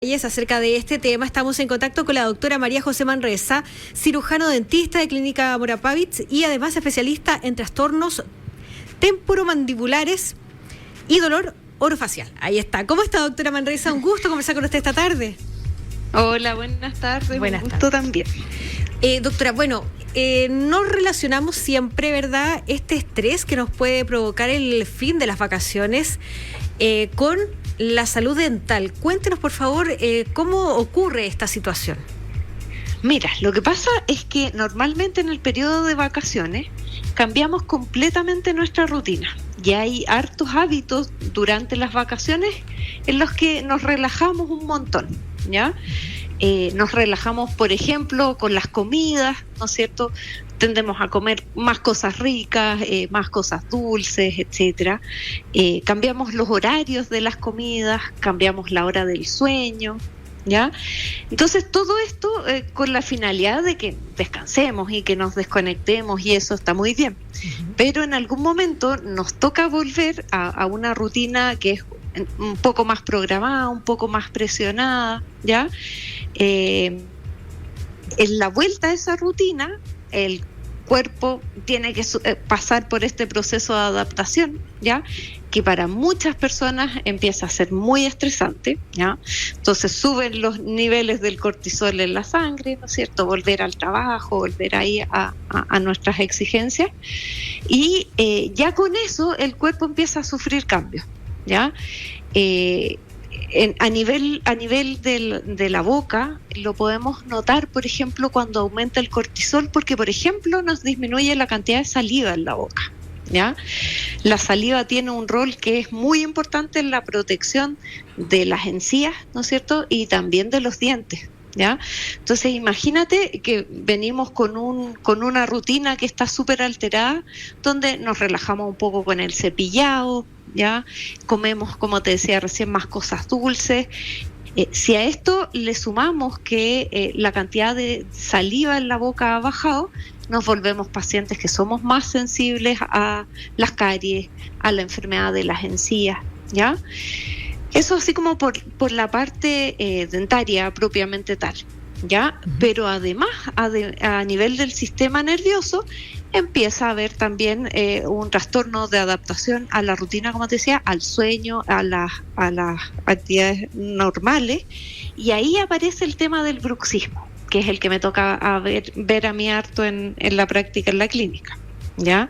Y es acerca de este tema. Estamos en contacto con la doctora María José Manresa, cirujano dentista de Clínica Morapavich y además especialista en trastornos temporomandibulares y dolor orofacial. Ahí está. ¿Cómo está, doctora Manresa? Un gusto conversar con usted esta tarde. Hola, buenas tardes. Buenas Un gusto tardes. también. Doctora, nos relacionamos siempre, ¿verdad?, este estrés que nos puede provocar el fin de las vacaciones con la salud dental. Cuéntenos, por favor, cómo ocurre esta situación. Mira, lo que pasa es que normalmente en el periodo de vacaciones cambiamos completamente nuestra rutina. Y hay hartos hábitos durante las vacaciones en los que nos relajamos un montón, ¿ya? Nos relajamos, por ejemplo, con las comidas, ¿no es cierto? Tendemos a comer más cosas ricas, más cosas dulces, etcétera. Cambiamos los horarios de las comidas, cambiamos la hora del sueño, ¿ya? Entonces todo esto con la finalidad de que descansemos y que nos desconectemos, y eso está muy bien. Pero en algún momento nos toca volver a una rutina que es un poco más programada, un poco más presionada, ¿ya? En la vuelta a esa rutina, el cuerpo tiene que pasar por este proceso de adaptación, ¿ya? Que para muchas personas empieza a ser muy estresante, ¿ya? Entonces suben los niveles del cortisol en la sangre, ¿no es cierto? Volver al trabajo, volver ahí a nuestras exigencias, y ya con eso el cuerpo empieza a sufrir cambios, ¿ya? A nivel de la boca lo podemos notar, por ejemplo, cuando aumenta el cortisol, porque, por ejemplo, nos disminuye la cantidad de saliva en la boca, ¿ya? La saliva tiene un rol que es muy importante en la protección de las encías, ¿no es cierto?, y también de los dientes, ¿ya? Entonces imagínate que venimos con una rutina que está súper alterada, donde nos relajamos un poco con el cepillado, ¿ya? Comemos, como te decía recién, más cosas dulces. Si a esto le sumamos que la cantidad de saliva en la boca ha bajado, nos volvemos pacientes que somos más sensibles a las caries, a la enfermedad de las encías, ¿ya? Eso así como por la parte dentaria propiamente tal, ¿ya? Pero además, a nivel del sistema nervioso, empieza a haber también un trastorno de adaptación a la rutina, como te decía, al sueño, a las actividades normales, y ahí aparece el tema del bruxismo, que es el que me toca ver a mí harto en la práctica en la clínica, ¿ya?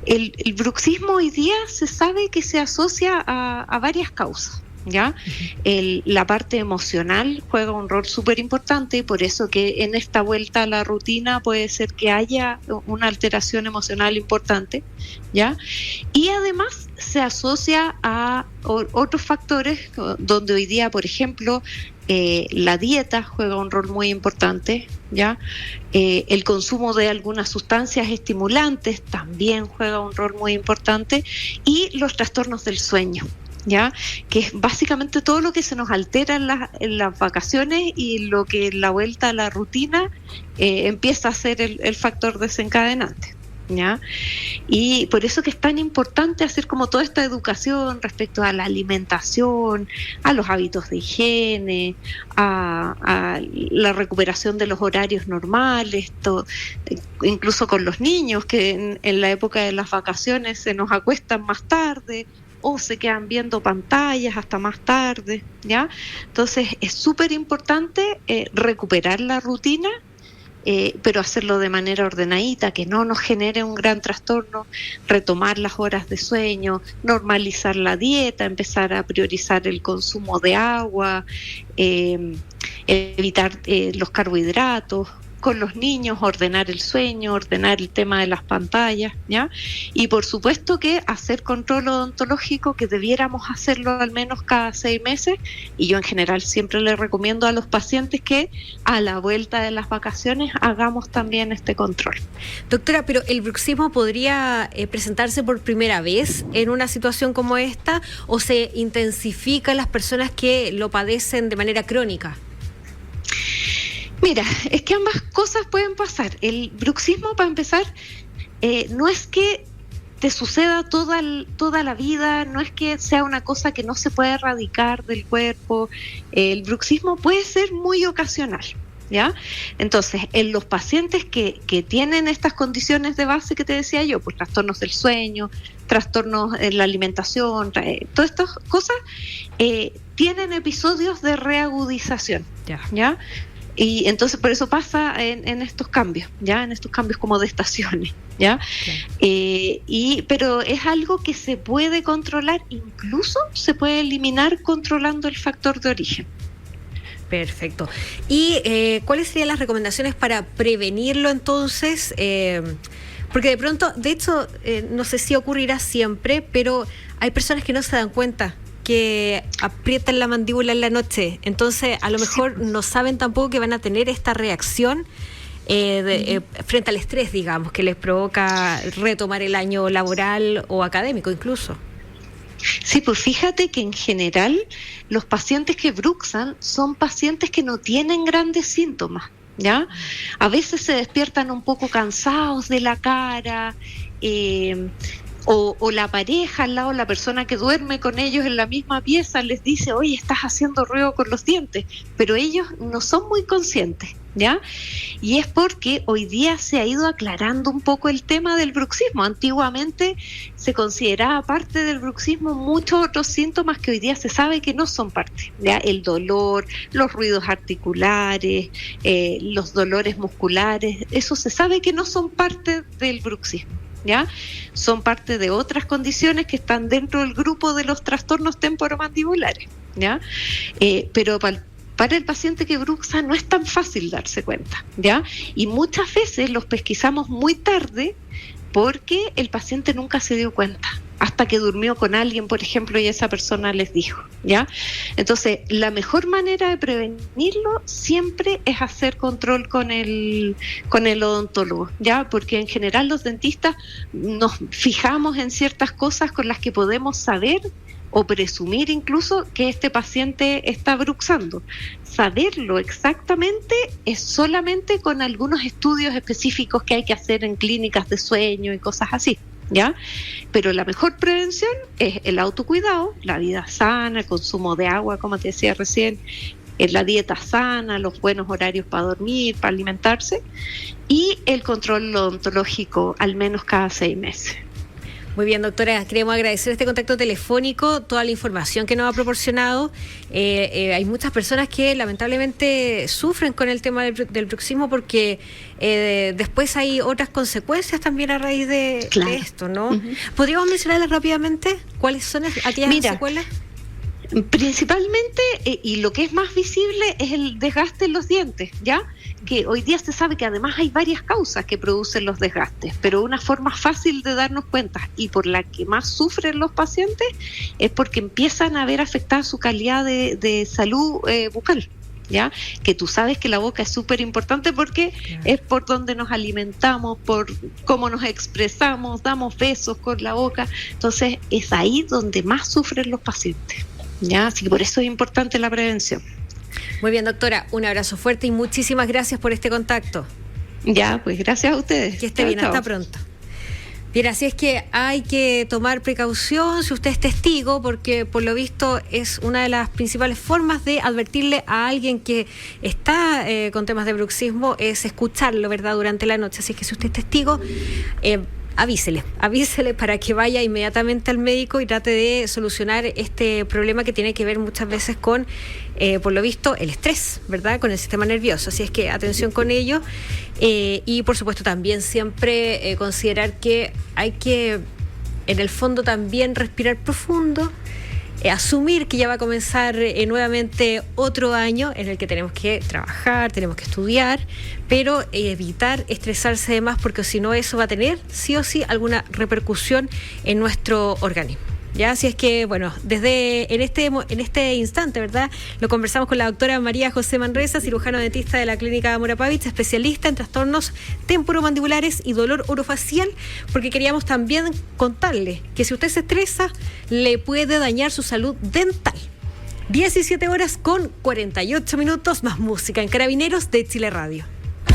El bruxismo hoy día se sabe que se asocia a varias causas, ¿ya? La parte emocional juega un rol súper importante, y por eso que en esta vuelta a la rutina puede ser que haya una alteración emocional importante, ¿ya? Y además se asocia a otros factores donde hoy día, por ejemplo, la dieta juega un rol muy importante, ¿ya? El consumo de algunas sustancias estimulantes también juega un rol muy importante, y los trastornos del sueño, ¿ya? Que es básicamente todo lo que se nos altera en las vacaciones, y lo que en la vuelta a la rutina empieza a ser el factor desencadenante, ¿ya? Y por eso que es tan importante hacer como toda esta educación respecto a la alimentación, a los hábitos de higiene, a la recuperación de los horarios normales, incluso con los niños que en la época de las vacaciones se nos acuestan más tarde o se quedan viendo pantallas hasta más tarde, ¿ya? Entonces es súper importante recuperar la rutina, pero hacerlo de manera ordenadita, que no nos genere un gran trastorno, retomar las horas de sueño, normalizar la dieta, empezar a priorizar el consumo de agua, evitar los carbohidratos. Con los niños, ordenar el sueño, ordenar el tema de las pantallas, ¿ya? Y por supuesto que hacer control odontológico, que debiéramos hacerlo al menos cada 6 meses, y yo en general siempre le recomiendo a los pacientes que a la vuelta de las vacaciones hagamos también este control. Doctora, pero ¿el bruxismo podría presentarse por primera vez en una situación como esta, o se intensifica en las personas que lo padecen de manera crónica? Mira, es que ambas cosas pueden pasar. El bruxismo, para empezar, no es que te suceda toda la vida, no es que sea una cosa que no se puede erradicar del cuerpo. El bruxismo puede ser muy ocasional, ¿ya? Entonces, en los pacientes que tienen estas condiciones de base que te decía yo, pues trastornos del sueño, trastornos en la alimentación, todas estas cosas, tienen episodios de reagudización, ¿ya? Y entonces por eso pasa en estos cambios, ¿ya? En estos cambios como de estaciones, ¿ya? Pero es algo que se puede controlar, incluso se puede eliminar controlando el factor de origen. Perfecto. ¿Y cuáles serían las recomendaciones para prevenirlo entonces? Porque de pronto, de hecho, no sé si ocurrirá siempre, pero hay personas que no se dan cuenta que aprietan la mandíbula en la noche, entonces a lo mejor no saben tampoco que van a tener esta reacción frente al estrés, digamos, que les provoca retomar el año laboral o académico incluso. Sí, pues fíjate que en general los pacientes que bruxan son pacientes que no tienen grandes síntomas, ¿ya? A veces se despiertan un poco cansados de la cara, o la pareja al lado, la persona que duerme con ellos en la misma pieza les dice, oye, estás haciendo ruido con los dientes, pero ellos no son muy conscientes, ¿ya? Y es porque hoy día se ha ido aclarando un poco el tema del bruxismo. Antiguamente se consideraba parte del bruxismo muchos otros síntomas que hoy día se sabe que no son parte, ¿ya? El dolor, los ruidos articulares, los dolores musculares, eso se sabe que no son parte del bruxismo, ¿ya? Son parte de otras condiciones que están dentro del grupo de los trastornos temporomandibulares, ¿ya? Pero para el paciente que bruxa no es tan fácil darse cuenta, ¿ya? Y muchas veces los pesquisamos muy tarde porque el paciente nunca se dio cuenta, hasta que durmió con alguien, por ejemplo, y esa persona les dijo, ¿ya? Entonces, la mejor manera de prevenirlo siempre es hacer control con el odontólogo, ¿ya? Porque en general los dentistas nos fijamos en ciertas cosas con las que podemos saber o presumir incluso que este paciente está bruxando. Saberlo exactamente es solamente con algunos estudios específicos que hay que hacer en clínicas de sueño y cosas así, ¿ya? Pero la mejor prevención es el autocuidado, la vida sana, el consumo de agua, como te decía recién, la dieta sana, los buenos horarios para dormir, para alimentarse, y el control odontológico al menos cada 6 meses. Muy bien, doctora, queremos agradecer este contacto telefónico, toda la información que nos ha proporcionado. Hay muchas personas que lamentablemente sufren con el tema del bruxismo porque después hay otras consecuencias también a raíz de esto, ¿no? Uh-huh. ¿Podríamos mencionarles rápidamente cuáles son aquellas secuelas? Principalmente, y lo que es más visible, es el desgaste en los dientes, ¿ya? Que hoy día se sabe que además hay varias causas que producen los desgastes, pero una forma fácil de darnos cuenta y por la que más sufren los pacientes es porque empiezan a ver afectada su calidad de salud bucal, ¿ya? Que tú sabes que la boca es súper importante porque es por donde nos alimentamos, por cómo nos expresamos, damos besos con la boca, entonces es ahí donde más sufren los pacientes, ¿ya? Así que por eso es importante la prevención. Muy bien, doctora, un abrazo fuerte y muchísimas gracias por este contacto. Ya, pues gracias a ustedes. Que esté bien, hasta pronto. Bien, así es que hay que tomar precaución si usted es testigo, porque por lo visto es una de las principales formas de advertirle a alguien que está con temas de bruxismo, es escucharlo, ¿verdad?, durante la noche. Así es que si usted es testigo, avísele para que vaya inmediatamente al médico y trate de solucionar este problema que tiene que ver muchas veces con, por lo visto, el estrés, ¿verdad?, con el sistema nervioso. Así es que atención con ello y por supuesto también siempre considerar que hay que, en el fondo, también respirar profundo, asumir que ya va a comenzar nuevamente otro año en el que tenemos que trabajar, tenemos que estudiar, pero evitar estresarse de más, porque si no eso va a tener sí o sí alguna repercusión en nuestro organismo. Ya, así es que, bueno, desde en este instante, ¿verdad?, lo conversamos con la doctora María José Manresa, cirujano dentista de la clínica Amora Pavich, especialista en trastornos temporomandibulares y dolor orofacial, porque queríamos también contarle que si usted se estresa, le puede dañar su salud dental. 17 horas con 48 minutos, más música en Carabineros de Chile Radio.